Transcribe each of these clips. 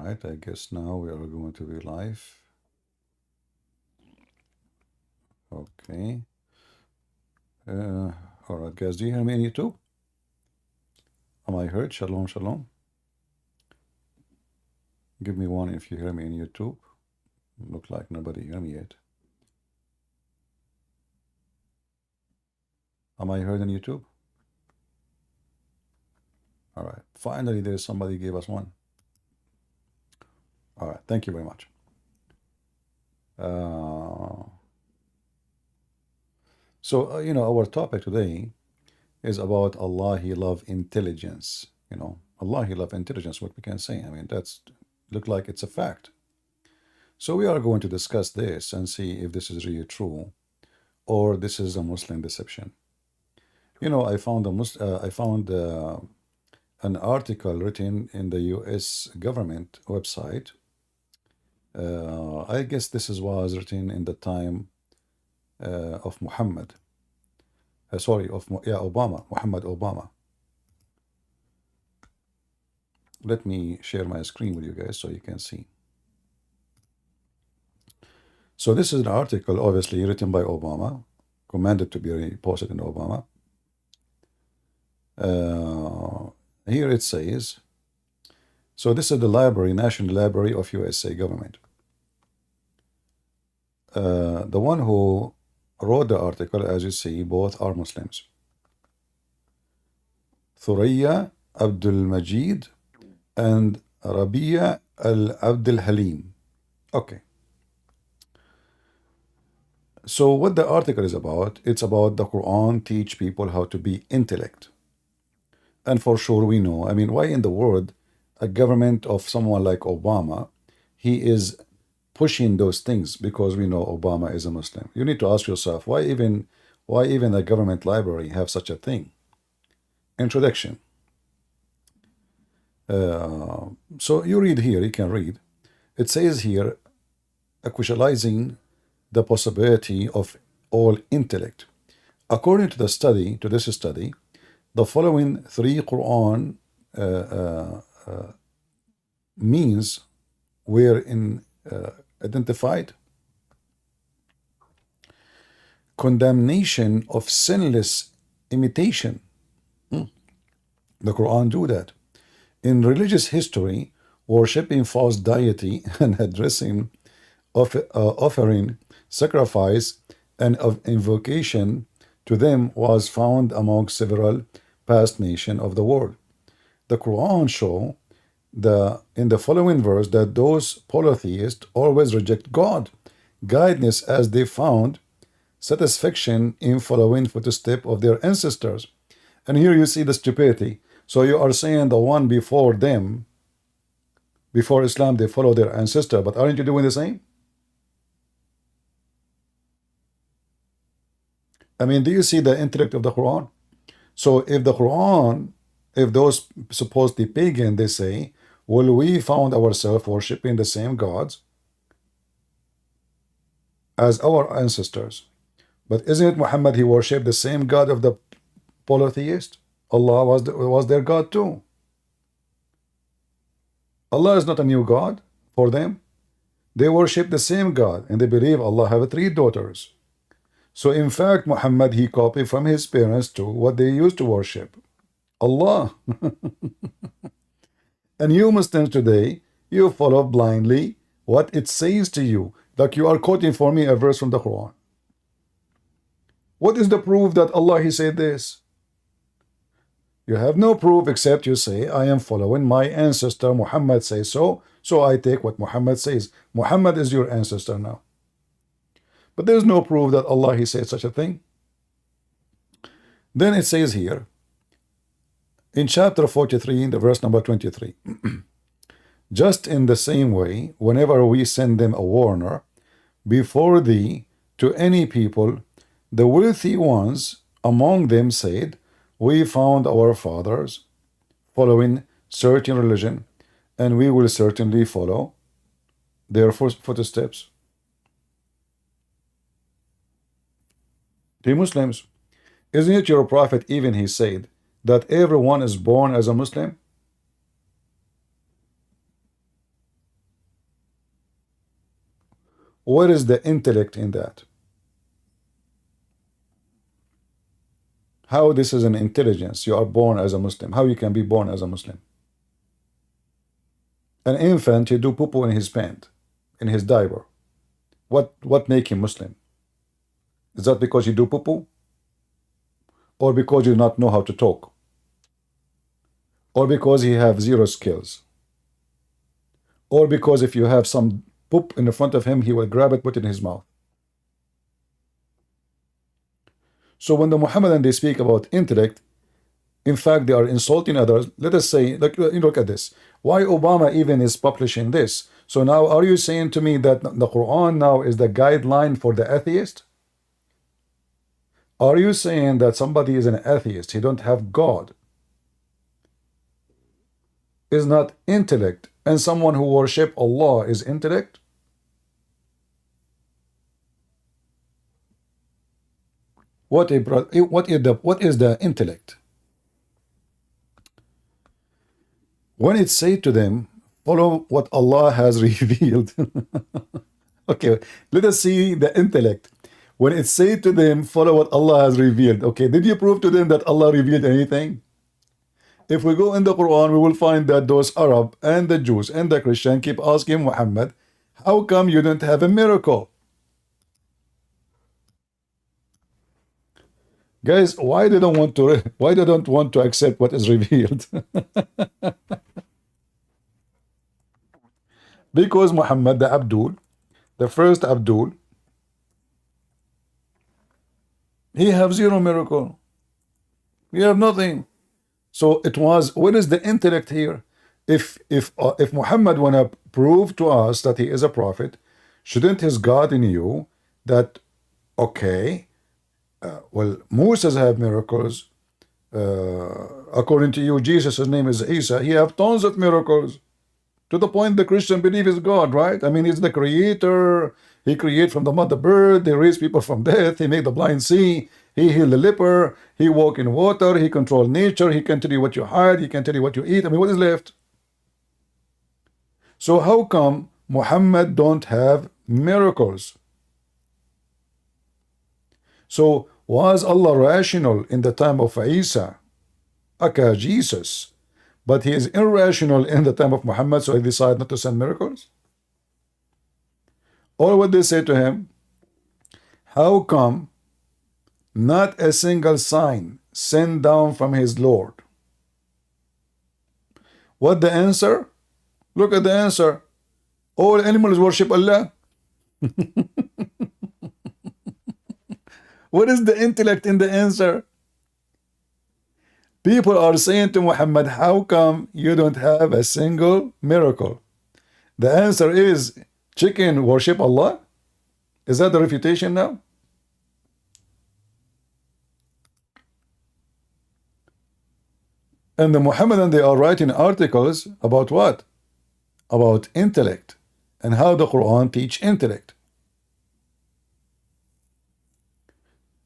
right, I guess now we are going to be live. Okay. All right, guys, do you hear me on YouTube? Am I heard? Shalom, shalom. Give me one if you hear me on YouTube. Look like nobody hear me yet. Am I heard on YouTube? All right. Finally, there's somebody gave us one. All right. Thank you very much. Our topic today is about Allah, He love intelligence. Allah, He love intelligence, what we can say. I mean, that's look like it's a fact. So we are going to discuss this and see if this is really true or this is a Muslim deception. I found an article written in the U.S. government website. I guess this was written in the time of Muhammad. Obama, Muhammad Obama. Let me share my screen with you guys so you can see. So this is an article, obviously written by Obama, commanded to be posted in Obama. Here it says, so this is the library, National Library of USA government. The one who wrote the article, as you see, both are Muslims. Thuraya Abdul Majid and Rabia Al Abdul Halim. Okay. So what the article is about, it's about the Quran teach people how to be intellect. And for sure we know, I mean, why in the world a government of someone like Obama, he is pushing those things? Because we know Obama is a Muslim. You need to ask yourself, why even a government library have such a thing? Introduction. So you read here, you can read. It says here, actualizing the possibility of all intellect. According to this study, the following three Quran means were identified: condemnation of sinless imitation. The Quran do that. In religious history, worshipping false deity and addressing, offering sacrifice and of invocation to them was found among several past nations of the world. The Quran show in the following verse that those polytheists always reject God, guidance, as they found satisfaction in following footsteps of their ancestors. And here you see the stupidity. So you are saying the one before them, before Islam, they follow their ancestor, but aren't you doing the same? I mean, do you see the intellect of the Quran? So if the Quran, if those supposedly pagan, they say, well, we found ourselves worshipping the same gods as our ancestors. But isn't it Muhammad, he worshipped the same God of the polytheist? Allah was their God too. Allah is not a new God for them. They worship the same God and they believe Allah have 3 daughters. So in fact, Muhammad, he copied from his parents too what they used to worship, Allah. And you Muslims today, you follow blindly what it says to you. Like you are quoting for me a verse from the Quran. What is the proof that Allah, he said this? You have no proof except you say, I am following my ancestor, Muhammad says so, so I take what Muhammad says. Muhammad is your ancestor now. But there's no proof that Allah, he said such a thing. Then it says here, in chapter 43, in the verse number 23, just in the same way, whenever we send them a warner before thee to any people, the wealthy ones among them said, we found our fathers following certain religion, and we will certainly follow their footsteps. The Muslims, isn't it your prophet even he said that everyone is born as a Muslim? What is the intellect in that? How this is an intelligence? You are born as a Muslim. How you can be born as a Muslim? An infant, he do poo-poo in his pant, in his diaper. What make him Muslim? Is that because you do poo-poo? Or because you do not know how to talk? Or because he have zero skills? Or because if you have some poop in the front of him, he will grab it, put it in his mouth? So when the Muhammadan, they speak about intellect, in fact, they are insulting others. Let us say, look at this. Why Obama even is publishing this? So now, are you saying to me that the Quran now is the guideline for the atheist? Are you saying that somebody is an atheist, he don't have God, is not intellect, and someone who worship Allah is intellect? What is the intellect? When it say to them, follow what Allah has revealed. Okay, let us see the intellect. When it say to them, follow what Allah has revealed. Okay, did you prove to them that Allah revealed anything? If we go in the Quran, we will find that those Arab and the Jews and the Christian keep asking Muhammad, how come you don't have a miracle? Guys, why they don't want to accept what is revealed? Because Muhammad, the Abdul, the first Abdul, he have zero miracle. He have nothing. So it was, what is the intellect here? If Muhammad wanna prove to us that he is a prophet, shouldn't his God in you that, okay, well, Moses have miracles. According to you, Jesus, his name is Isa. He have tons of miracles. To the point the Christian believe is God, right? I mean, he's the creator. He create from the mother bird. He raise people from death. He make the blind see. He heal the leper. He walk in water. He control nature. He can tell you what you hide. He can tell you what you eat. I mean, what is left? So how come Muhammad don't have miracles? So was Allah rational in the time of Isa, aka Jesus, but he is irrational in the time of Muhammad, so he decided not to send miracles? Or what they say to him, how come not a single sign sent down from his Lord? What the answer? Look at the answer. All animals worship Allah. What is the intellect in the answer? People are saying to Muhammad, how come you don't have a single miracle? The answer is, chicken worship Allah? Is that the refutation now? And the Muhammadan, they are writing articles about what? About intellect and how the Quran teach intellect.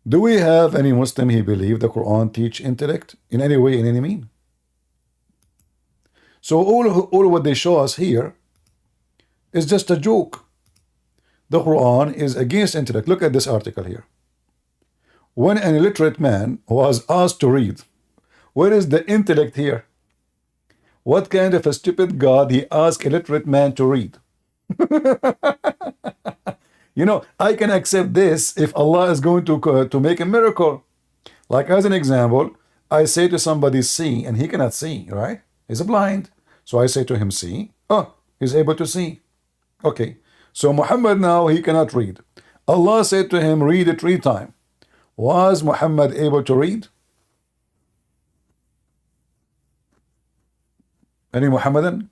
Do we have any Muslim who believe the Quran teach intellect in any way, in any mean? So all what they show us here is just a joke. The Quran is against intellect. Look at this article here. When an illiterate man was asked to read, where is the intellect here? What kind of a stupid God he asked a illiterate man to read? You know, I can accept this if Allah is going to make a miracle. Like as an example, I say to somebody, see, and he cannot see, right? He's blind. So I say to him, see. Oh, he's able to see. Okay. So Muhammad now, he cannot read. Allah said to him, read it 3 times. Was Muhammad able to read? Any Muhammadan?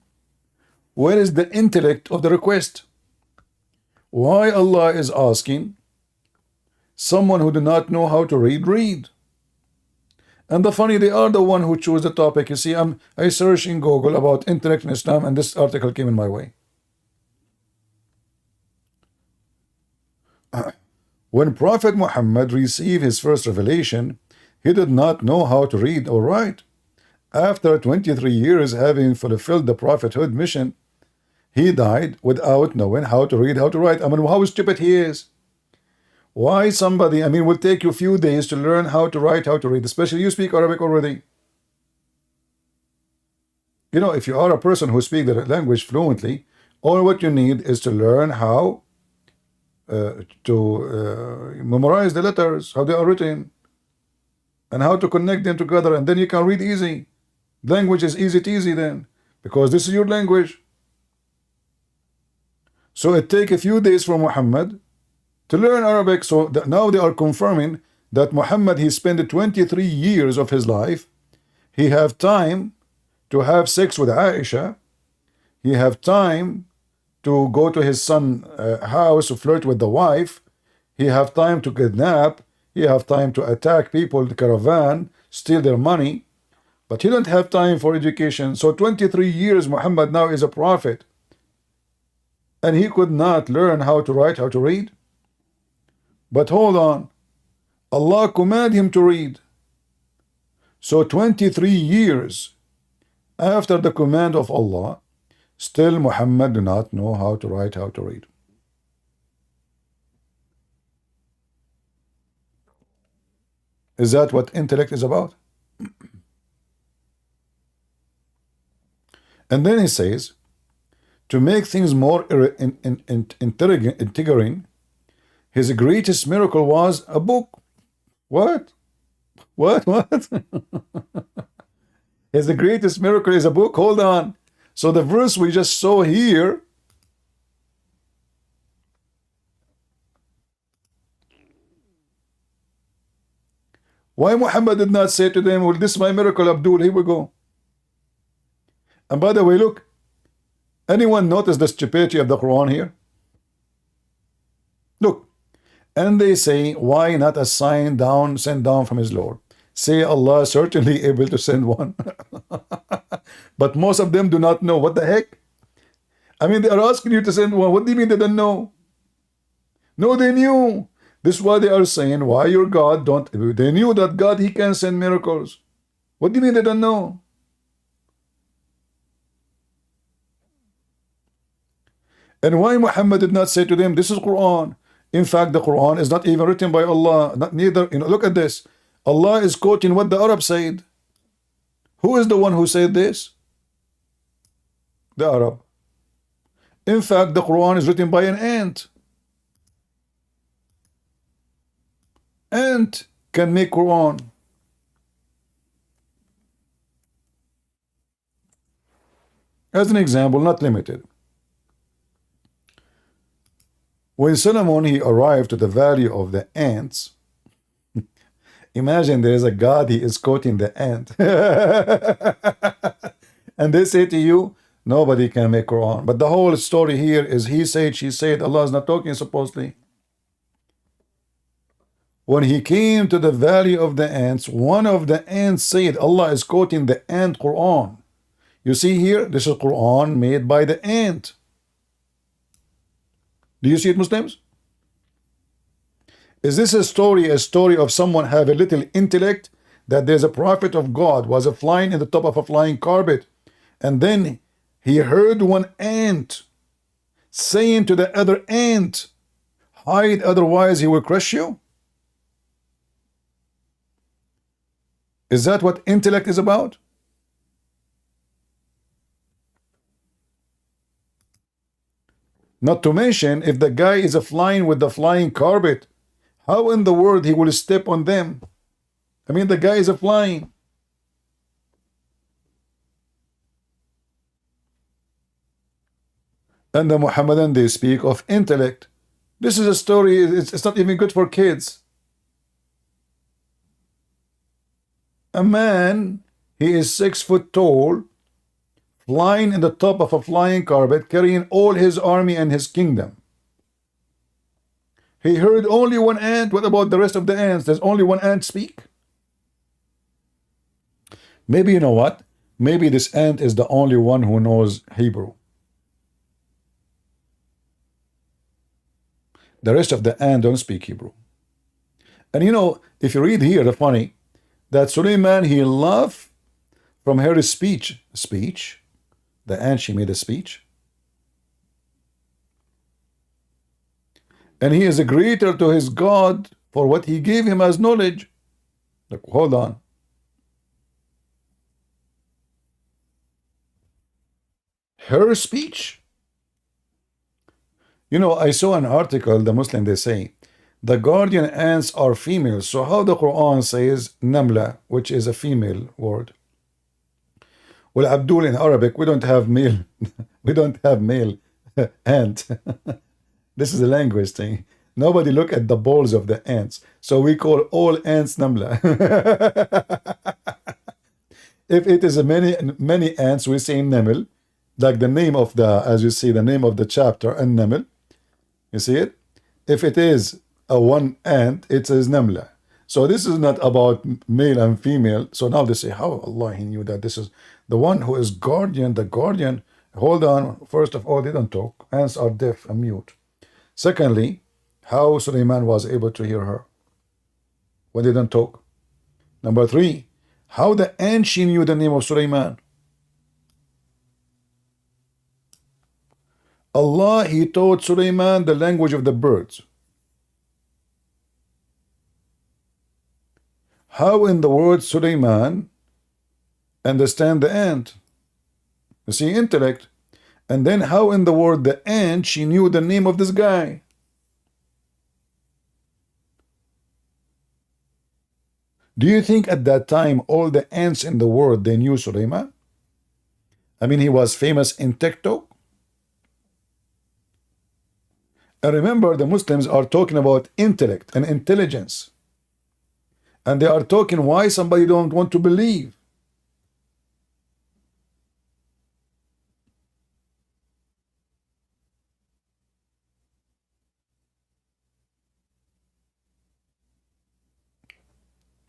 Where is the intellect of the request? Why Allah is asking someone who do not know how to read? And the funny, they are the one who choose the topic. You see, I searched in Google about intellect in Islam, and this article came in my way. When Prophet Muhammad received his first revelation, he did not know how to read or write. After 23 years having fulfilled the prophethood mission, He died without knowing how to read, how to write. I mean, how stupid he is. Why somebody, I mean, will take you a few days to learn how to write, how to read, especially you speak Arabic already. You know, if you are a person who speaks the language fluently, all what you need is to learn how to memorize the letters, how they are written, and how to connect them together, and then you can read easy. Language is easy peasy then, because this is your language. So it take a few days for Muhammad to learn Arabic. So now they are confirming that Muhammad, he spent 23 years of his life. He have time to have sex with Aisha. He have time to go to his son house to flirt with the wife. He have time to kidnap. He have time to attack people in the caravan, steal their money. But he don't have time for education. So 23 years Muhammad now is a prophet, and he could not learn how to write, how to read. But hold on, Allah commanded him to read. So 23 years after the command of Allah, still Muhammad do not know how to write, how to read. Is that what intellect is about? And then he says, to make things more intriguing, his greatest miracle was a book. What? What? His greatest miracle is a book? Hold on. So the verse we just saw here, why Muhammad did not say to them, well, this is my miracle, Abdul, here we go. And by the way, look, anyone notice the stupidity of the Quran here? Look, and they say, why not a sign down, sent down from his Lord? Say Allah is certainly able to send one. But most of them do not know. What the heck? I mean, they are asking you to send one. What do you mean they don't know? No, they knew. This is why they are saying, why your God don't... They knew that God, he can send miracles. What do you mean they don't know? And why Muhammad did not say to them, this is Quran. In fact, the Quran is not even written by Allah. Not neither. You know, look at this. Allah is quoting what the Arab said. Who is the one who said this? The Arab. In fact, the Quran is written by an ant. Ant can make Quran. As an example, not limited. When Solomon, he arrived to the valley of the ants, imagine there is a God, he is quoting the ant. And they say to you, nobody can make Quran. But the whole story here is he said, she said, Allah is not talking supposedly. When he came to the valley of the ants, one of the ants said, Allah is quoting the ant Quran. You see here, this is Quran made by the ant. Do you see it, Muslims? Is this a story of someone have a little intellect, that there's a prophet of God was flying in the top of a flying carpet, and then he heard one ant saying to the other ant, hide, otherwise he will crush you? Is that what intellect is about? Not to mention, if the guy is flying with the flying carpet, how in the world he will step on them? I mean, the guy is flying. And the Muhammadan, they speak of intellect. This is a story, it's not even good for kids. A man, he is 6 foot tall, flying in the top of a flying carpet, carrying all his army and his kingdom. He heard only one ant. What about the rest of the ants? Does only one ant speak? Maybe, you know what? Maybe this ant is the only one who knows Hebrew. The rest of the ants don't speak Hebrew. And you know, if you read here, the funny, that Suleiman, he loved from her speech, the ant, she made a speech. and he is greater to his God for what he gave him as knowledge. Like, hold on. Her speech. You know, I saw an article, the Muslim, they say, the guardian ants are female. So how the Quran says namla, which is a female word? Well, Abdul, in Arabic, we don't have male, we don't have male ant. This is a language thing. Nobody look at the balls of the ants. So we call all ants namla. If it is a many ants, we say naml, like the name of the, as you see, the name of the chapter, and naml. You see it? If it is a one ant, it says namla. So this is not about male and female. So now they say, how Allah, he knew that this is the one who is guardian, the guardian. Hold on. First of all, they don't talk. Ants are deaf and mute. Secondly, how Sulaiman was able to hear her when they don't talk. Number three, how the ant she knew the name of Sulaiman. Allah, he taught Sulaiman the language of the birds. How in the world Sulaiman understand the ant? You see, intellect. And then how in the world the ant, she knew the name of this guy? Do you think at that time all the ants in the world, they knew Sulaiman? I mean, he was famous in TikTok. And remember, the Muslims are talking about intellect and intelligence. And they are talking why somebody don't want to believe.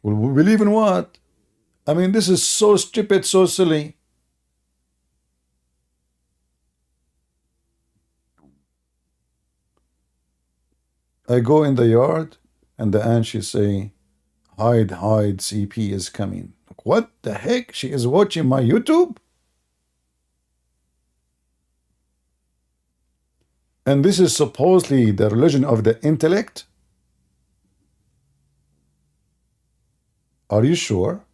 Well, we believe in what? I mean, this is so stupid, so silly. I go in the yard, and the ant, she say, hide, hide, CP is coming. What the heck? She is watching my YouTube? And this is supposedly the religion of the intellect? Are you sure?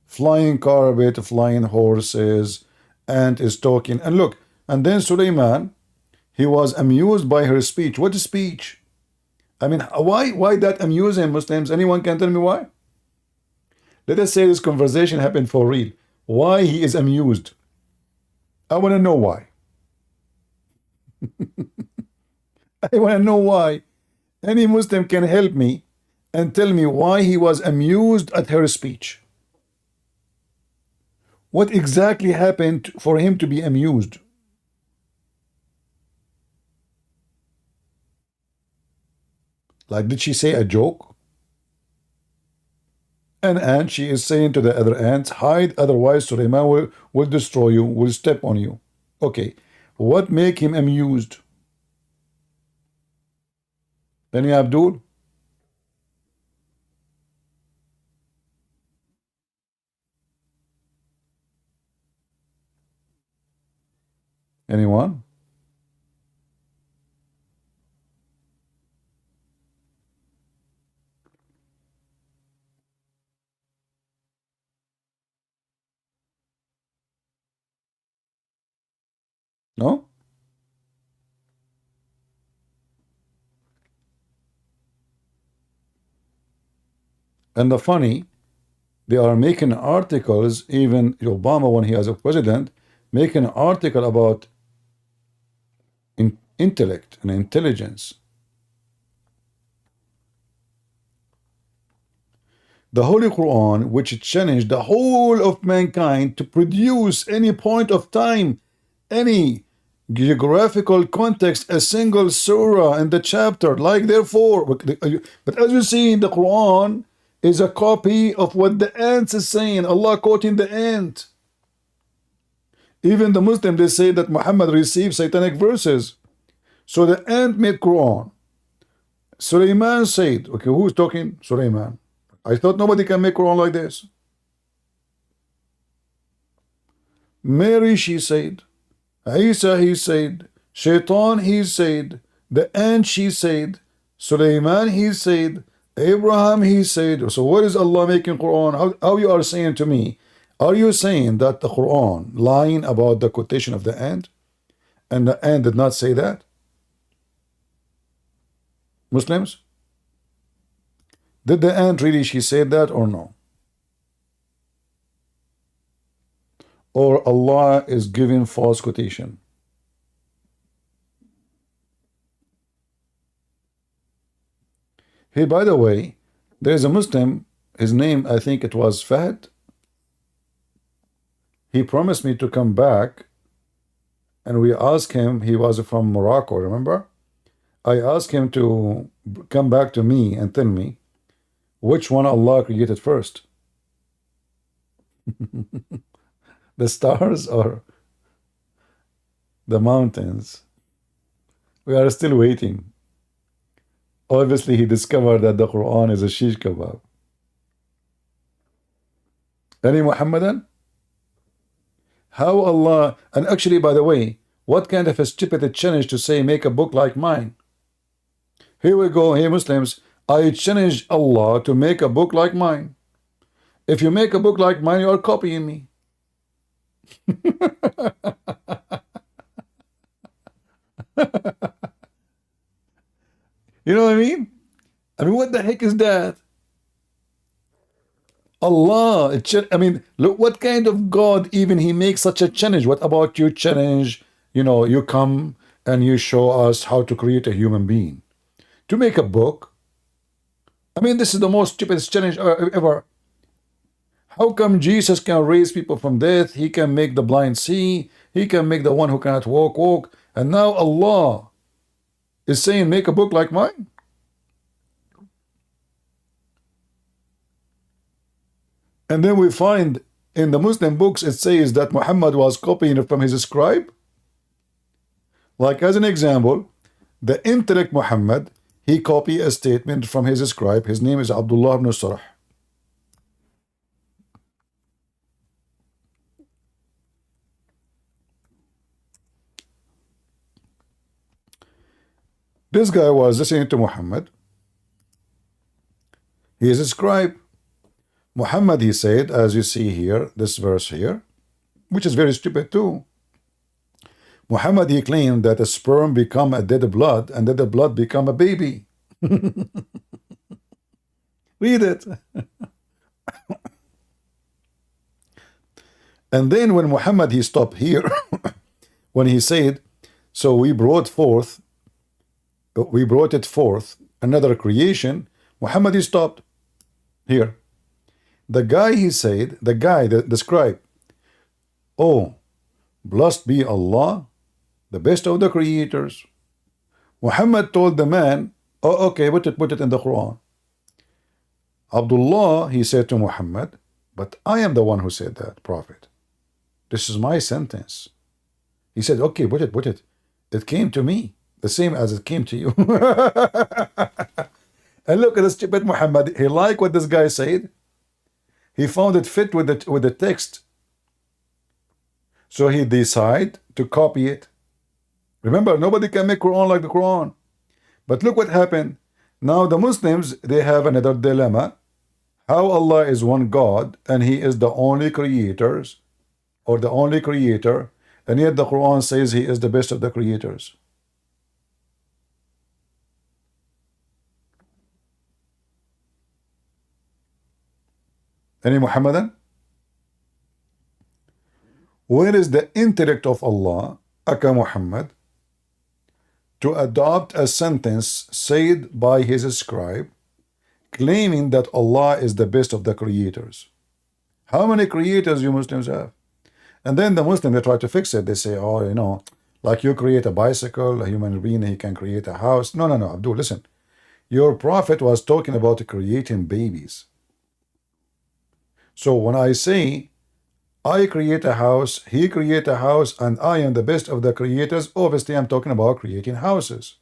Flying carpet, flying horses, ant is talking. And look, and then Sulaiman, he was amused by her speech. What speech? I mean, why that amusing Muslims? Anyone can tell me why? Let us say this conversation happened for real. Why he is amused? I want to know why. I want to know why. Any Muslim can help me and tell me why he was amused at her speech. What exactly happened for him to be amused? Like, did she say a joke? An ant, she is saying to the other ants, hide, otherwise Sulaiman will destroy you, will step on you. Okay, what make him amused? Then Abdul? Anyone? No? And the funny, they are making articles, even Obama, when he was a president, making an article about intellect and intelligence. The Holy Quran, which challenged the whole of mankind to produce any point of time, any geographical context, a single surah in the chapter, like therefore. But as you see, the Quran is a copy of what the ants is saying. Allah quoting the ant. Even the Muslims, they say that Muhammad received satanic verses. So the ant made Quran. Sulaiman said, okay, who's talking? Sulaiman. I thought nobody can make Quran like this. Mary, she said, Isa, he said. Shaitan, he said. The ant, she said. Sulaiman, he said. Abraham, he said. So what is Allah making Quran? How you are saying to me? Are you saying that the Quran lying about the quotation of the ant? And the ant did not say that? Muslims? Did the ant really, she said that or no? Or Allah is giving false quotation? Hey, by the way, there is a Muslim, his name, I think it was Fahd. He promised me to come back, and we asked him, he was from Morocco, remember? I asked him to come back to me and tell me which one Allah created first. The stars or the mountains? We are still waiting. Obviously, he discovered that the Quran is a shish kebab. Any Muhammadan? How Allah, and actually, by the way, what kind of a stupid challenge to say, make a book like mine? Here we go, hey Muslims, I challenge Allah to make a book like mine. If you make a book like mine, you are copying me. You know what I mean? I mean, what the heck is that? Allah, I mean, look, what kind of God even he makes such a challenge? What about you challenge? You know, you come and you show us how to create a human being. To make a book? I mean, this is the most stupidest challenge ever. How come Jesus can raise people from death? He can make the blind see. He can make the one who cannot walk. And now Allah is saying, make a book like mine. And then we find in the Muslim books, it says that Muhammad was copying it from his scribe. Like as an example, the intellect Muhammad, he copied a statement from his scribe. His name is Abdullah ibn Sarh. This guy was listening to Muhammad. He is a scribe. Muhammad, he said, as you see here, this verse here, which is very stupid too. Muhammad, he claimed that a sperm become a dead blood and that the blood become a baby. Read it. And then when Muhammad, he stopped here, when he said, so we brought it forth, another creation, Muhammad, he stopped here. The guy, he said, the scribe, oh, blessed be Allah, the best of the creators. Muhammad told the man, oh, okay, put it in the Quran. Abdullah, he said to Muhammad, but I am the one who said that, Prophet. This is my sentence. He said, okay, put it. It came to me, the same as it came to you. And look at the stupid Muhammad. He liked what this guy said. He found it fit with the text. So he decided to copy it. Remember, nobody can make Quran like the Quran. But look what happened. Now the Muslims, they have another dilemma. How Allah is one God and He is the only creators or the only creator, and yet the Quran says He is the best of the creators. Any Muhammadan? Where is the intellect of Allah, Aka Muhammad, to adopt a sentence said by his scribe, claiming that Allah is the best of the creators? How many creators you Muslims have? And then the Muslims, they try to fix it. They say, oh, you know, like you create a bicycle, a human being, he can create a house. No, Abdul, listen. Your prophet was talking about creating babies. So when I say, I create a house, he create a house, and I am the best of the creators, obviously I'm talking about creating houses.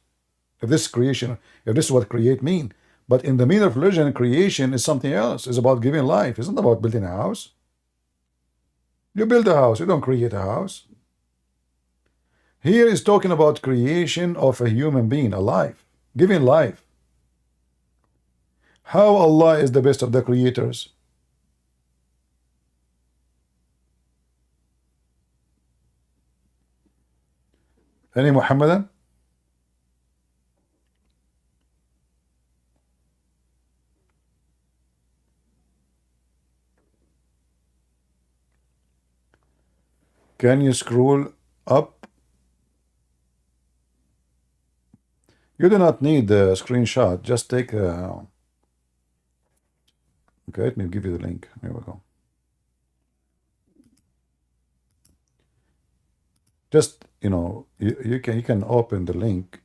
If this is what create mean. But in the meaning of religion, creation is something else. It's about giving life. It's not about building a house. You build a house, you don't create a house. Here is talking about creation of a human being, alive, giving life. How Allah is the best of the creators? Any Muhammadan? Can you scroll up? You do not need the screenshot. Just take a... Okay, let me give you the link. Here we go. Just, you can open the link,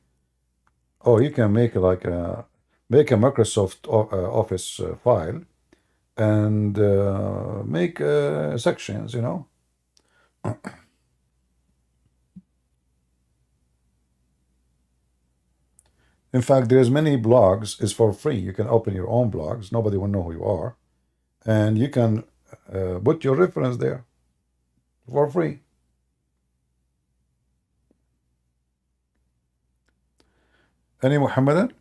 or you can make like make a Microsoft Office file and make sections, In fact, there's many blogs. It's for free. You can open your own blogs. Nobody will know who you are, and you can put your reference there for free. Any Muhammadan?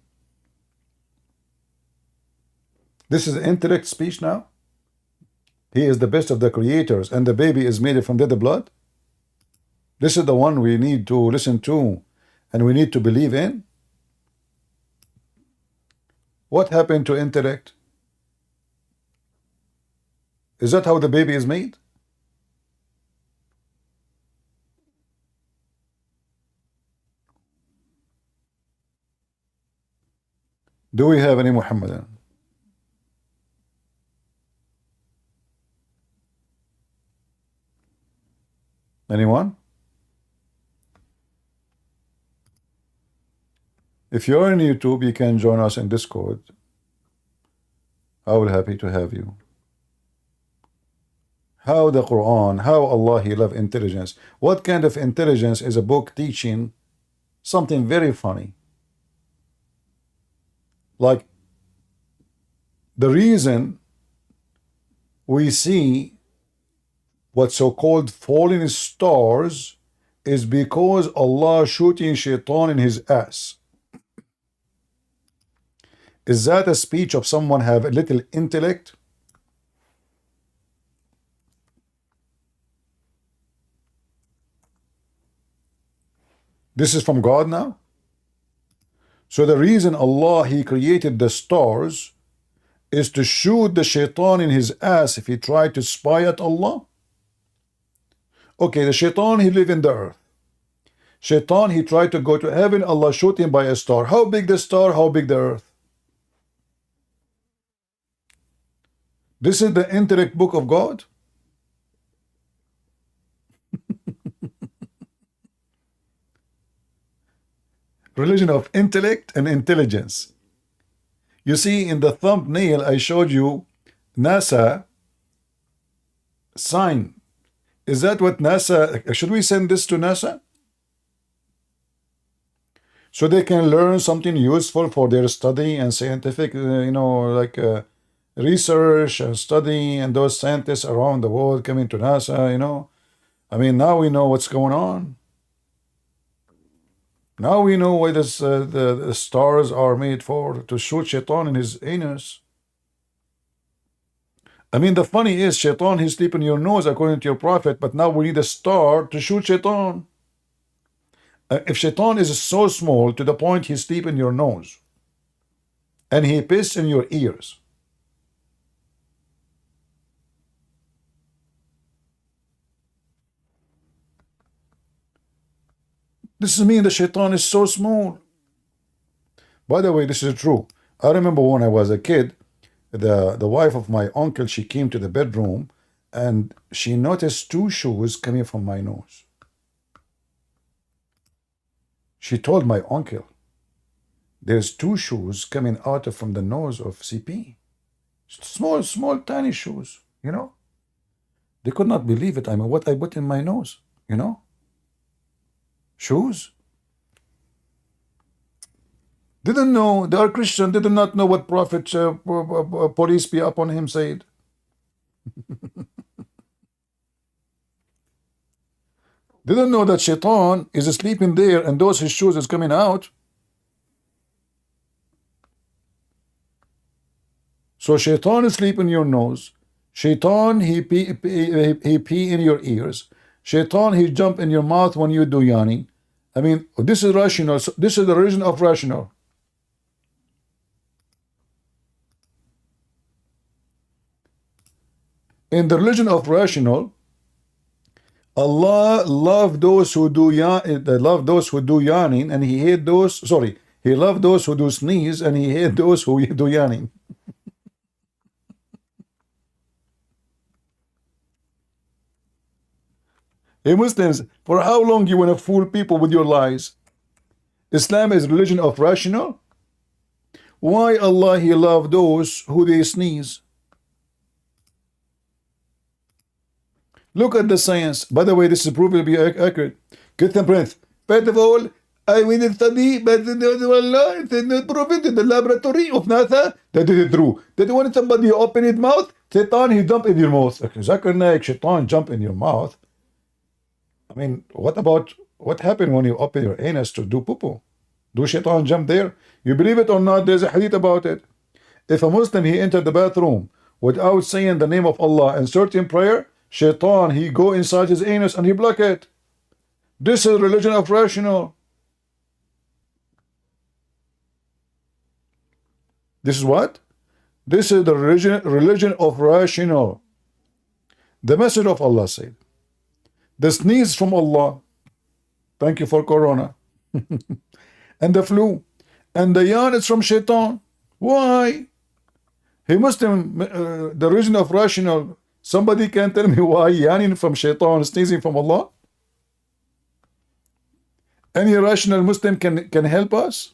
This is intellect speech now. He is the best of the creators, and the baby is made from dead blood. This is the one we need to listen to, and we need to believe in. What happened to intellect? Is that how the baby is made? Do we have any Muhammadan? Anyone? If you're in YouTube, you can join us in Discord. I will be happy to have you. How the Quran, how Allah, He love intelligence. What kind of intelligence is a book teaching something very funny? Like, the reason we see what so-called falling stars is because Allah shooting shaitan in his ass. Is that a speech of someone have a little intellect? This is from God now? So the reason Allah, He created the stars is to shoot the shaitan in his ass if he tried to spy at Allah? Okay, the shaitan, he live in the earth. Shaitan, he tried to go to heaven, Allah shoot him by a star. How big the star, how big the earth? This is the intellect book of God? Religion of intellect and intelligence. You see, in the thumbnail, I showed you NASA sign. Is that what NASA, should we send this to NASA? So they can learn something useful for their study and scientific, research and study, and those scientists around the world coming to NASA, I mean, now we know what's going on. Now we know why this, the stars are made for, to shoot shaitan in his anus. I mean, the funny is, shaitan, he's sleep in your nose according to your prophet, but now we need a star to shoot shaitan. If shaitan is so small to the point he sleep in your nose, and he piss in your ears, this is mean the shaitan is so small. By the way, this is true. I remember when I was a kid, the wife of my uncle, she came to the bedroom and she noticed two shoes coming from my nose. She told my uncle, there's two shoes coming out from the nose of CP. Small, tiny shoes, They could not believe it. I mean, what I put in my nose, Shoes. Didn't know. They are Christian. They did not know what Prophet, police be upon him, said. They don't know that shaitan is sleeping there and those his shoes is coming out. So shaitan is sleep in your nose. Shaitan, he pee in your ears. Shaitan, he jump in your mouth when you do yawning. I mean, this is rational. This is the religion of rational. In the religion of rational, Allah loved those who do yawning, and He hate those. Sorry, He loved those who do sneeze, and He hate those who do yawning. Hey Muslims, for how long you want to fool people with your lies? Islam is religion of rational. Why Allah He love those who they sneeze? Look at the science. By the way, this is proven to be accurate. Get them breath. First of all, I went to study, but Allah, it's not proven in the laboratory of NASA that it is true. That when somebody open his mouth, Shaitan, he jump in your mouth. Zakir Shaitan jump in your mouth. I mean, what happened when you open your anus to do poo-poo? Do Shaitan jump there? You believe it or not, there's a hadith about it. If a Muslim, he entered the bathroom without saying the name of Allah and certain prayer, Shaitan, he go inside his anus and he block it. This is religion of rational. This is what? This is the religion of rational. The Messenger of Allah said, the sneeze from Allah, thank you for corona, and the flu, and the yawn is from Shaitan. Why? He Muslim, the religion of rational. Somebody can tell me why yawning from Shaitan, sneezing from Allah? Any rational Muslim can help us?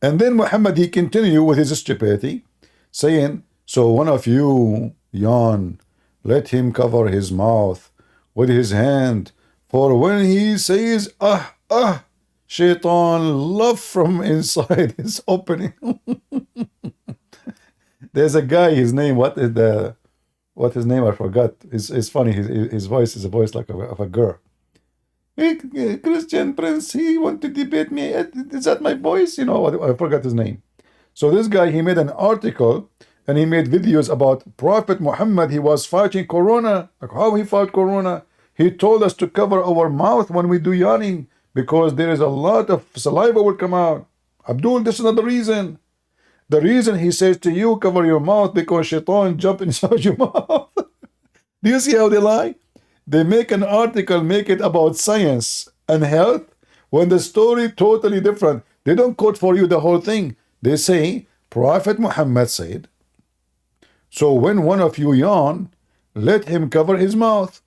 And then Muhammad, he continued with his stupidity, saying, so one of you yawn, let him cover his mouth with his hand, for when he says, Shaitan laugh from inside his opening. There's a guy, his name, what his name, I forgot. It's funny, his voice is a voice like of a girl. Hey, Christian Prince, he want to debate me. Is that my voice? You know, I forgot his name. So this guy, he made an article and he made videos about Prophet Muhammad. He was fighting Corona. Like how he fought Corona. He told us to cover our mouth when we do yawning because there is a lot of saliva will come out. Abdul, this is not the reason. The reason he says to you, cover your mouth because Shaitan jump inside your mouth. Do you see how they lie? They make an article, make it about science and health, when the story totally different. They don't quote for you the whole thing. They say, Prophet Muhammad said, so when one of you yawn, let him cover his mouth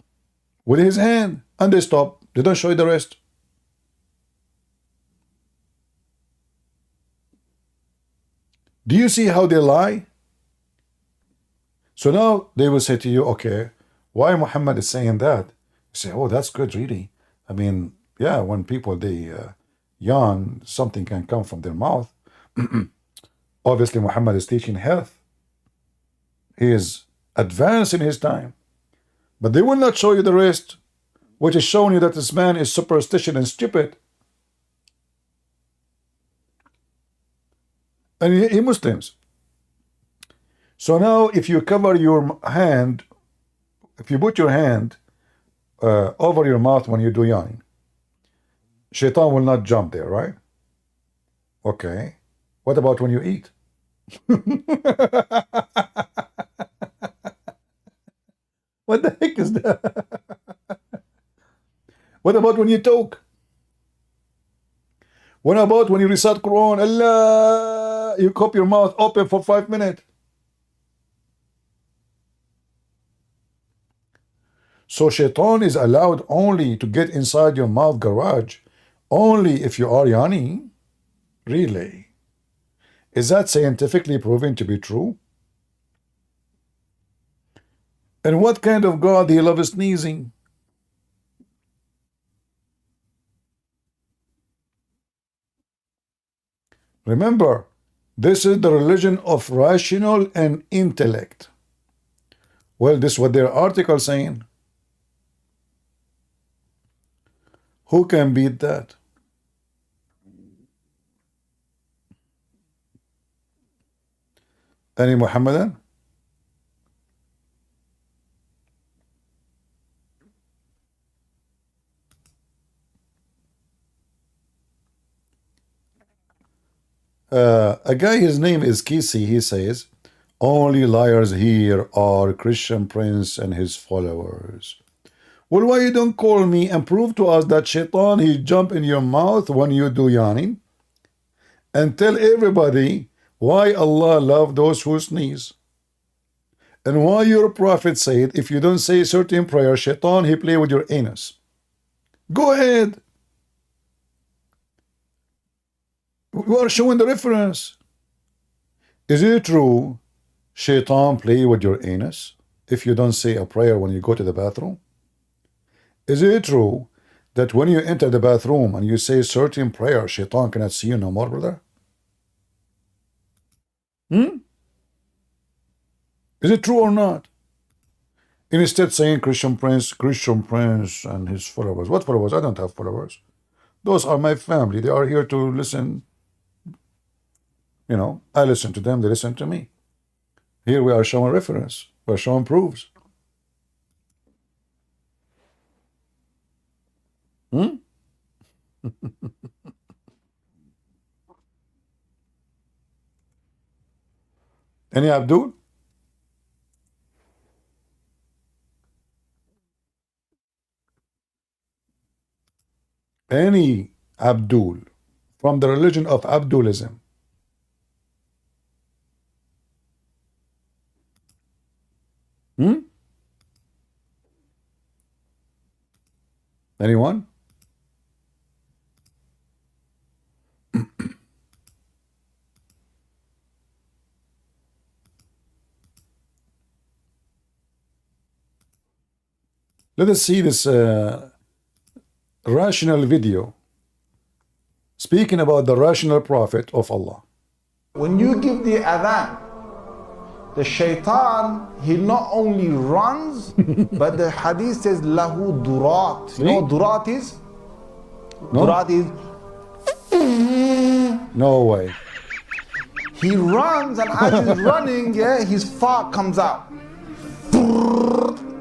with his hand. And they stop. They don't show you the rest. Do you see how they lie? So now they will say to you, okay, why Muhammad is saying that? You say, oh, that's good, really. I mean, yeah, when people, they yawn, something can come from their mouth. Obviously, Muhammad is teaching health. He is advanced in his time. But they will not show you the rest, which is showing you that this man is superstitious and stupid. And he Muslims. So now, if you cover your hand, if you put your hand over your mouth when you do yawning, Shaitan will not jump there, right? Okay. What about when you eat? What the heck is that? What about when you talk? What about when you recite Quran? Allah, you keep your mouth open for 5 minutes. So Shaitan is allowed only to get inside your mouth garage only if you are yawning? Really? Is that scientifically proven to be true? And what kind of God he loves sneezing? Remember, this is the religion of rational and intellect. Well, this is what their article saying. Who can beat that? Any Muhammadan? A guy, his name is Kisi, he says, only liars here are Christian Prince and his followers. Well, why you don't call me and prove to us that shaitan, he jump in your mouth when you do yawning? And tell everybody why Allah love those who sneeze. And why your prophet said, if you don't say certain prayer, shaitan, he play with your anus. Go ahead. We are showing the reference. Is it true shaitan play with your anus if you don't say a prayer when you go to the bathroom? Is it true that when you enter the bathroom and you say certain prayer, shaitan cannot see you no more, brother? Is it true or not? Instead saying Christian Prince and his followers. What followers? I don't have followers. Those are my family. They are here to listen. You know, I listen to them, they listen to me. Here we are showing reference. We are showing proofs. Any Abdul? Any Abdul from the religion of Abdulism? Anyone? Let us see this rational video speaking about the rational prophet of Allah. When you give the adhan, the shaitan, he not only runs, but the hadith says, lahu durat. You know what durat is? No? Durat is, No way. he runs, and as he's running, yeah, his fart comes out.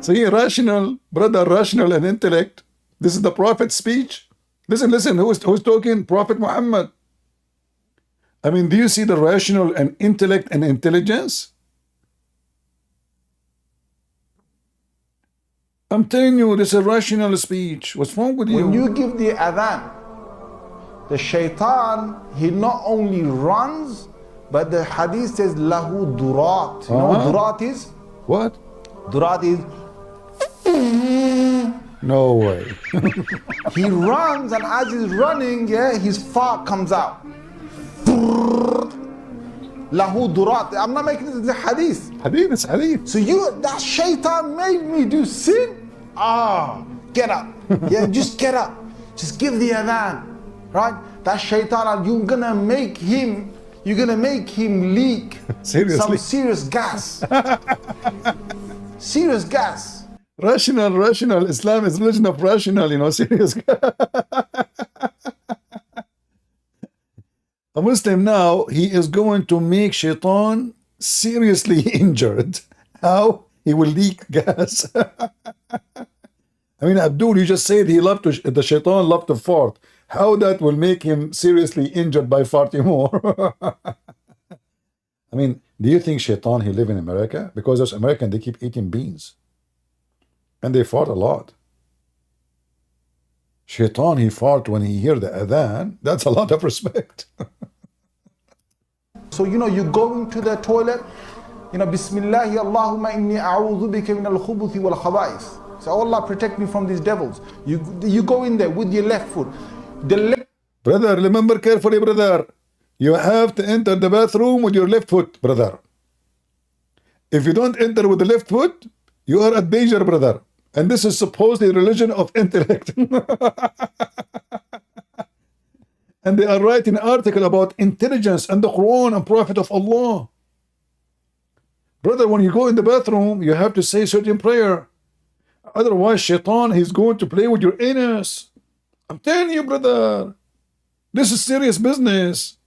See, rational, brother, rational and intellect. This is the prophet's speech. Listen, who's talking? Prophet Muhammad. I mean, do you see the rational and intellect and intelligence? I'm telling you, this is a rational speech. What's wrong with you? When you give the adhan, the shaitan, he not only runs, but the hadith says, lahu durat. You know what durat is? What? Durat is, No way. he runs, and as he's running, yeah, his fart comes out. Lahu durat. I'm not making this the hadith. Hadith, it's hadith. So that shaitan made me do sin? Get up. Yeah, just get up. Just give the adhan. Right? That shaitan, you're gonna make him leak Seriously? some serious gas. Serious gas. Rational. Islam is religion of rational, you know, serious. A Muslim now, he is going to make shaitan seriously injured. How? He will leak gas. I mean, Abdul, you just said the shaitan loved to fart. How that will make him seriously injured by farting more? I mean, do you think shaitan, he live in America? Because those Americans, they keep eating beans. And they fart a lot. Shaitan, he fart when he hear the adhan. That's a lot of respect. So, you know, you go into the toilet, you know, Bismillahi Allahumma inni a'udhu bika min al-khubuthi wal khaba'ith. So, Allah protect me from these devils. You go in there with your left foot. Brother, remember carefully, brother. You have to enter the bathroom with your left foot, brother. If you don't enter with the left foot, you are at danger, brother. And this is supposedly religion of intellect. And they are writing an article about intelligence and the Quran and Prophet of Allah. Brother, when you go in the bathroom, you have to say certain prayer. Otherwise, shaitan, he's going to play with your anus. I'm telling you, brother. This is serious business.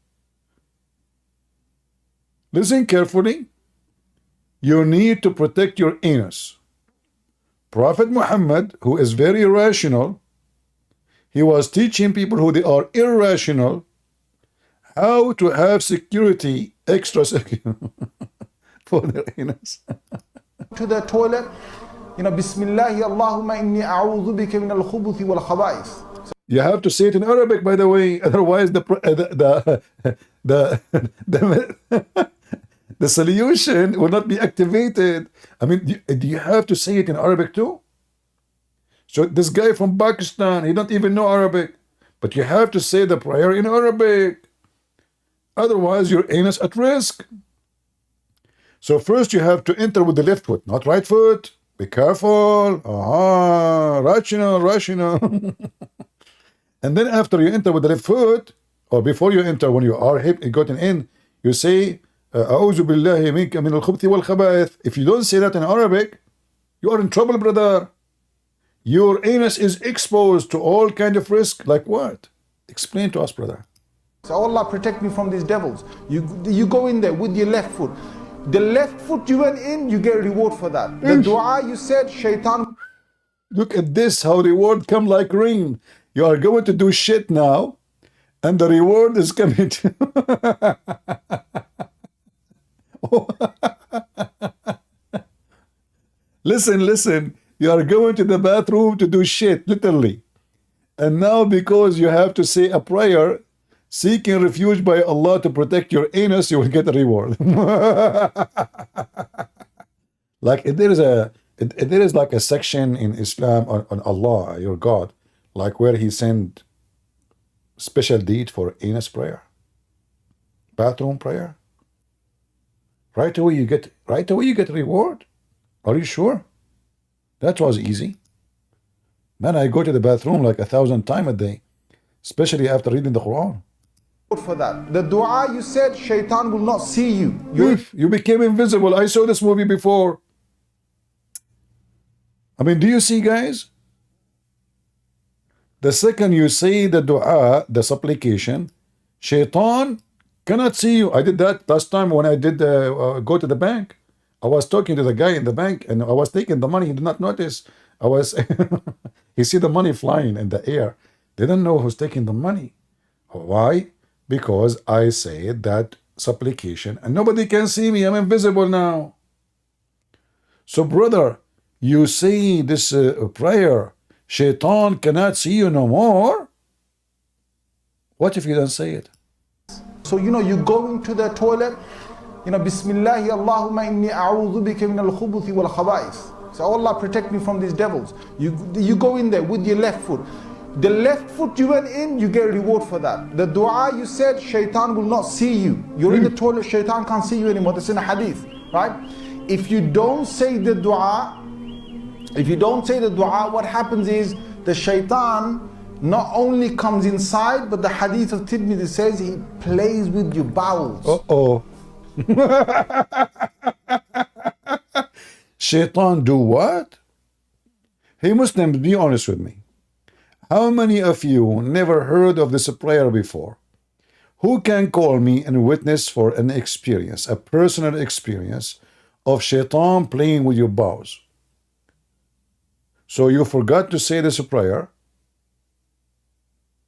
Listen carefully. You need to protect your anus. Prophet Muhammad, who is very rational, he was teaching people who they are irrational how to have security, extra secure for their anus. To the toilet, Bismillahi Allahumma inni a'udhu bika min al-khubuthi wal khaba'ith. You have to say it in Arabic, by the way. Otherwise, the solution will not be activated. I mean, do you have to say it in Arabic too? So this guy from Pakistan, he don't even know Arabic, but you have to say the prayer in Arabic. Otherwise, your anus at risk. So first you have to enter with the left foot, not right foot. Be careful. Rational. And then after you enter with the left foot, or before you enter, when you are gotten in, you say, أعوذ بالله منك من الخبث والخبائث. If you don't say that in Arabic, you are in trouble, brother. Your anus is exposed to all kind of risk. Like what? Explain to us, brother. So Allah protect me from these devils. You go in there with your left foot. The left foot you went in, you get a reward for that. The dua you said, shaitan. Look at this, how reward come like rain. You are going to do shit now, and the reward is coming to Listen. You are going to the bathroom to do shit, literally. And now because you have to say a prayer, seeking refuge by Allah to protect your anus, you will get a reward. Like there is like a section in Islam on Allah, your God, like where He sent special deed for anus prayer, bathroom prayer. Right away you get reward. Are you sure? That was easy. Man, I go to the bathroom like 1,000 times a day, especially after reading the Quran. For that. The dua you said, shaitan will not see you. You became invisible. I saw this movie before. I mean, do you see, guys? The second you say the dua, the supplication, shaitan cannot see you. I did that last time when I did go to the bank. I was talking to the guy in the bank and I was taking the money. He did not notice. He see the money flying in the air. They don't know who's taking the money. Why? Because I said that supplication and nobody can see me. I'm invisible now. So brother, you say this prayer, shaitan cannot see you no more. What if you don't say it? So you go into the toilet, Bismillahi Allahumma inni a'udhu bika min al-khubuthi wal khaba'ith. So Allah protect me from these devils. You go in there with your left foot. The left foot you went in, you get a reward for that. The dua you said, shaitan will not see you. You're in the toilet, shaitan can't see you anymore. That's in a hadith, right? If you don't say the dua, what happens is the shaitan not only comes inside, but the hadith of Tirmidhi says he plays with your bowels. Shaitan do what? Hey Muslims, be honest with me. How many of you never heard of this prayer before? Who can call me and witness for an experience, a personal experience of shaitan playing with your bowels? So you forgot to say this prayer,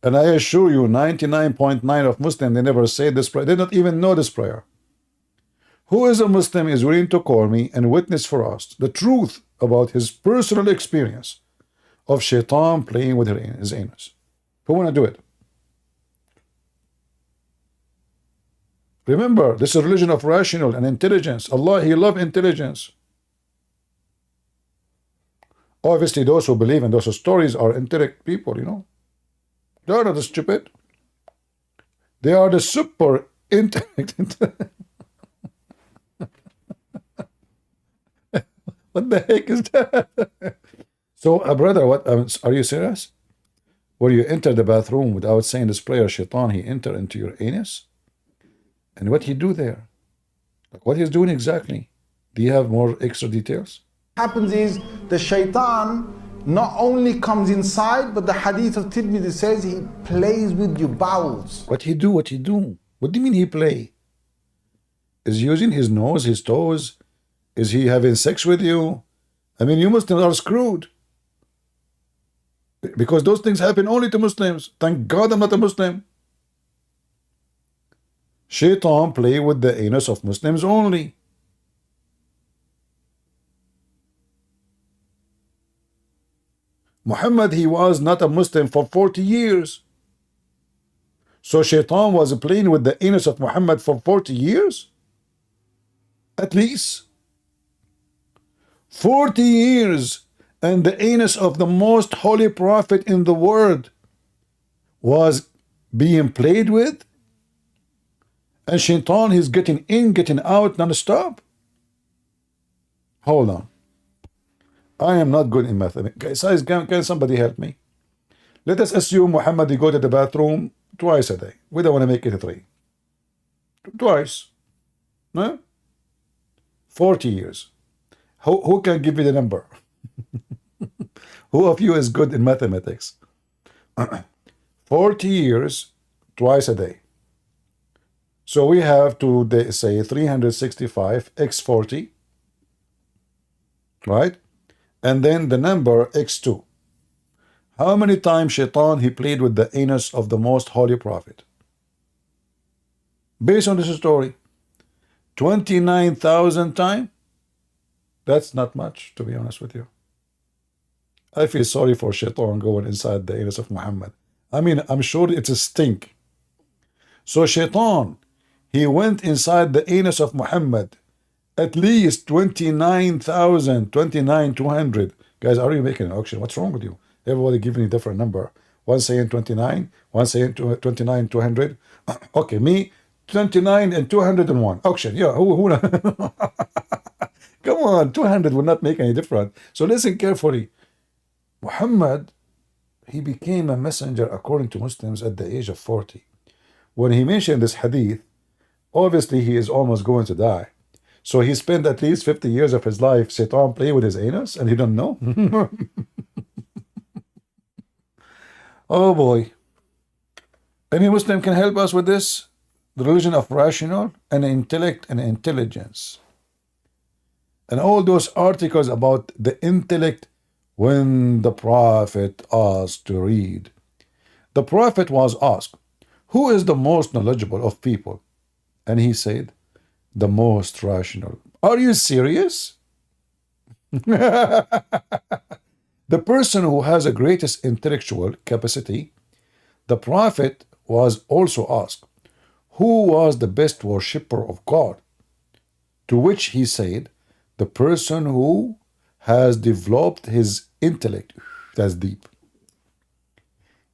and I assure you 99.9% of Muslims, they never say this prayer. They don't even know this prayer. Who is a Muslim is willing to call me and witness for us the truth about his personal experience of shaitan playing with his anus? Who want to do it? Remember, this is a religion of rational and intelligence. Allah, He loves intelligence. Obviously, those who believe in those stories are intellect people, They are not the stupid. They are the super intellect. What the heck is that? So, brother, what are you serious? Where you enter the bathroom without saying this prayer, shaitan, he enter into your anus? And what he do there? Like what he's doing exactly? Do you have more extra details? Happens is the shaitan not only comes inside, but the hadith of Tirmidhi says he plays with your bowels. What he do? What he do? What do you mean he play? Is he using his nose, his toes? Is he having sex with you? I mean, you Muslims are screwed. Because those things happen only to Muslims. Thank God I'm not a Muslim. Shaitan play with the anus of Muslims only. Muhammad, he was not a Muslim for 40 years. So Shaitan was playing with the anus of Muhammad for 40 years? At least. 40 years. And the anus of the most holy prophet in the world was being played with? And Shaitan is getting in, getting out non-stop? Hold on. I am not good in mathematics. Guys, can somebody help me? Let us assume Muhammad, he go to the bathroom twice a day. We don't want to make it 3. Twice. No? 40 years. Who can give me the number? Who of you is good in mathematics? 40 years, twice a day. So we have to say 365 x 40, right? And then the number x2. How many times Shaitan he played with the anus of the most holy prophet? Based on this story, 29,000 times? That's not much, to be honest with you. I feel sorry for Shaitan going inside the anus of Muhammad. I mean, I'm sure it's a stink. So Shaitan, he went inside the anus of Muhammad at least 29,000, 29,200. Guys, are you making an auction? What's wrong with you? Everybody giving a different number. One saying 29, one saying 29, 200. Okay, me, 29 and 201. Auction, yeah. Come on, 200 will not make any difference. So listen carefully. Muhammad, he became a messenger according to Muslims at the age of 40. When he mentioned this hadith, obviously he is almost going to die. So he spent at least 50 years of his life, Satan play with his anus, and he don't know. Oh boy. Any Muslim can help us with this? The religion of rational and intellect and intelligence. And all those articles about the intellect when the Prophet asked to read. The Prophet was asked, who is the most knowledgeable of people? And he said, the most rational. Are you serious? The person who has the greatest intellectual capacity, the Prophet was also asked, who was the best worshipper of God? To which he said, the person who has developed his intellect. That's deep.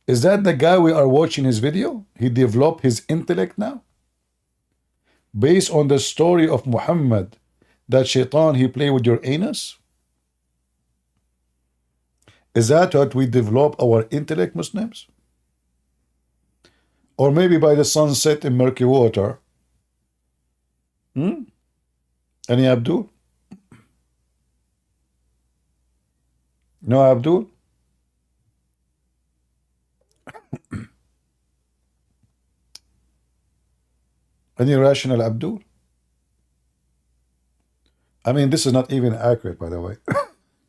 Is that the guy we are watching his video? He developed his intellect now? Based on the story of Muhammad, that Shaitan, he play with your anus? Is that what we develop our intellect, Muslims? Or maybe by the sunset in murky water? Any Abdul? No Abdul? Any rational Abdul? I mean, this is not even accurate, by the way,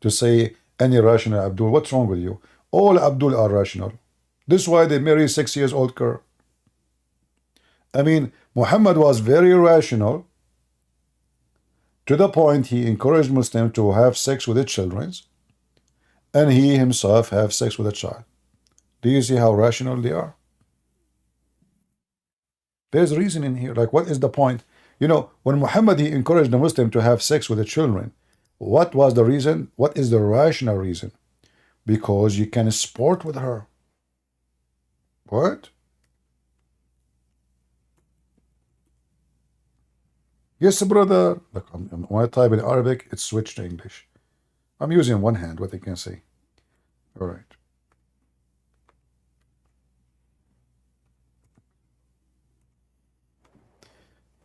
to say any rational Abdul. What's wrong with you? All Abdul are rational. This is why they marry 6 years old girl. I mean, Muhammad was very rational to the point he encouraged Muslims to have sex with their children, and he himself have sex with a child. Do you see how rational they are? There's reason in here. Like, what is the point? You know, when Muhammad, he encouraged the Muslim to have sex with the children, what was the reason? What is the rational reason? Because you can sport with her. What? Yes, brother. Look, when I type in Arabic, it's switched to English. I'm using one hand, what they can see. All right.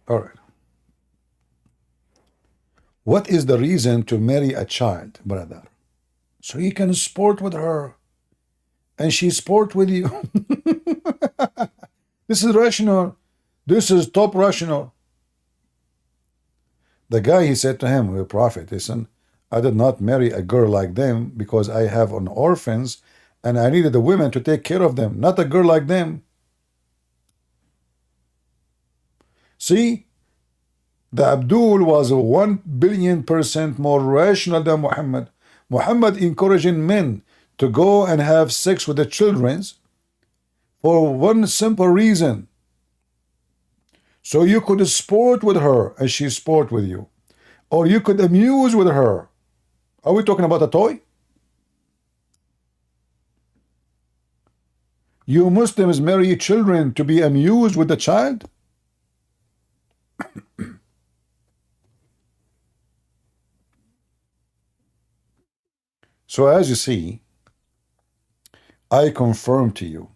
All right. What is the reason to marry a child, brother? So you can sport with her and she sport with you. This is rational. This is top rational. The guy, he said to him, the prophet, listen, I did not marry a girl like them because I have an orphans and I needed a woman to take care of them, not a girl like them. See, the Abdul was 1,000,000,000% more rational than Muhammad. Muhammad encouraging men to go and have sex with the children for one simple reason. So you could sport with her and she sport with you. Or you could amuse with her. Are we talking about a toy? You Muslims marry children to be amused with the child? So as you see, I confirm to you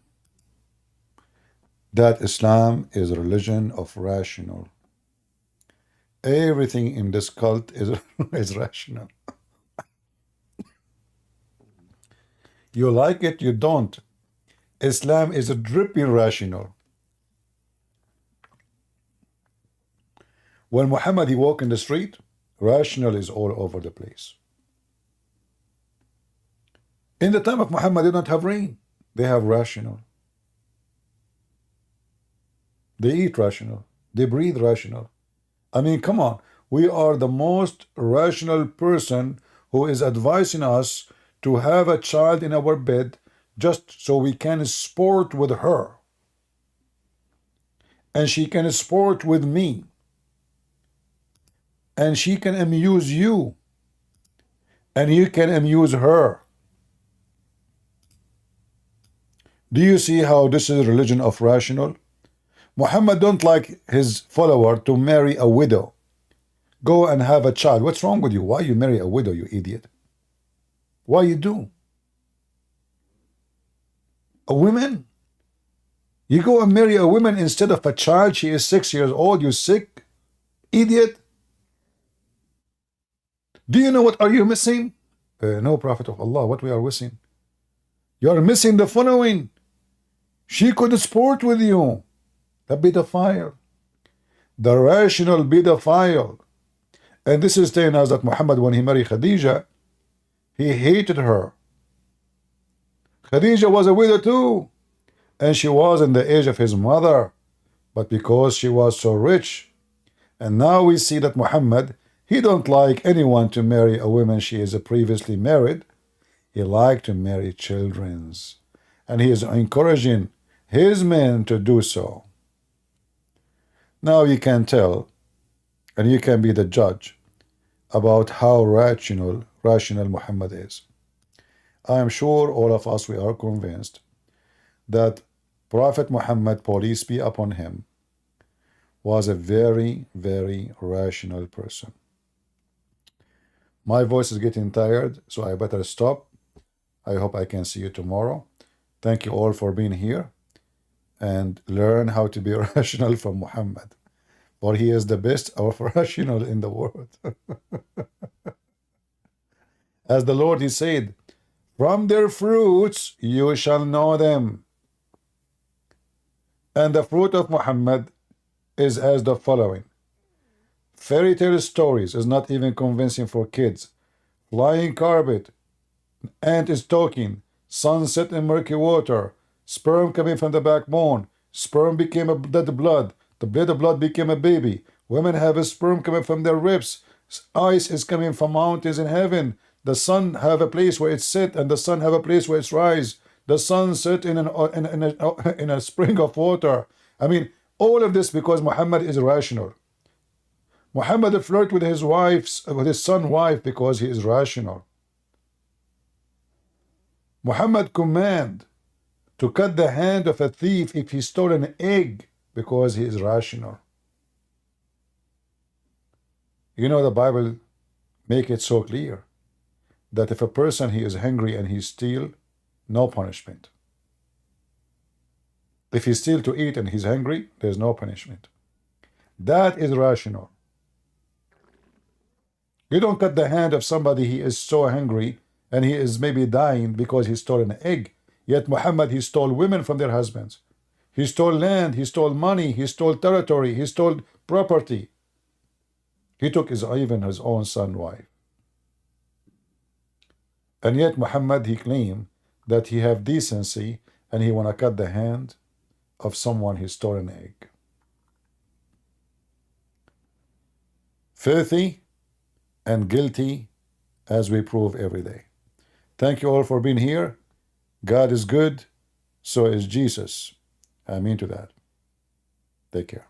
that Islam is a religion of rational. Everything in this cult is rational. You like it, you don't. Islam is a dripping rational. When Muhammad he walk in the street, rational is all over the place. In the time of Muhammad, they don't have rain. They have rational. They eat rational. They breathe rational. I mean, come on. We are the most rational person who is advising us to have a child in our bed just so we can sport with her. And she can sport with me. And she can amuse you. And you can amuse her. Do you see how this is a religion of rational? Muhammad don't like his follower to marry a widow. Go and have a child. What's wrong with you? Why you marry a widow, you idiot? Why you do? A woman? You go and marry a woman instead of a child. She is 6 years old. You sick idiot? Do you know what are you missing? No, Prophet of Allah, what we are missing? You are missing the following. She could sport with you. The pedophile. The rational pedophile. And this is telling us that Muhammad, when he married Khadija, he hated her. Khadija was a widow too. And she was in the age of his mother. But because she was so rich. And now we see that Muhammad, he don't like anyone to marry a woman she is previously married. He liked to marry children. And he is encouraging his men to do so. Now you can tell, and you can be the judge about how rational Muhammad is. I am sure all of us, we are convinced that Prophet Muhammad, peace be upon him, was a very, very rational person. My voice is getting tired, so I better stop. I hope I can see you tomorrow. Thank you all for being here. And learn how to be rational from Muhammad. For he is the best of rational in the world. As the Lord, he said, from their fruits you shall know them. And the fruit of Muhammad is as the following. Fairy tale stories is not even convincing for kids. Flying carpet, ant is talking, sunset in murky water, sperm coming from the backbone, sperm became a dead blood, the dead blood became a baby, women have a sperm coming from their ribs, ice is coming from mountains in heaven, the sun have a place where it set, and the sun have a place where it's rise, the sun set in a spring of water. I mean, all of this because Muhammad is rational. Muhammad flirt with his son's wife because he is rational. Muhammad command to cut the hand of a thief if he stole an egg because he is rational. You know, the Bible make it so clear that if a person he is hungry and he steal, no punishment. If he steal to eat and he's hungry, there's no punishment. That is rational. You don't cut the hand of somebody he is so hungry and he is maybe dying because he stole an egg. Yet Muhammad, he stole women from their husbands. He stole land, he stole money, he stole territory, he stole property. He took even his own son's wife. And yet Muhammad, he claimed that he have decency and he want to cut the hand of someone he stole an egg. Filthy and guilty, as we prove every day. Thank you all for being here. God is good, so is Jesus. Amen to that. Take care.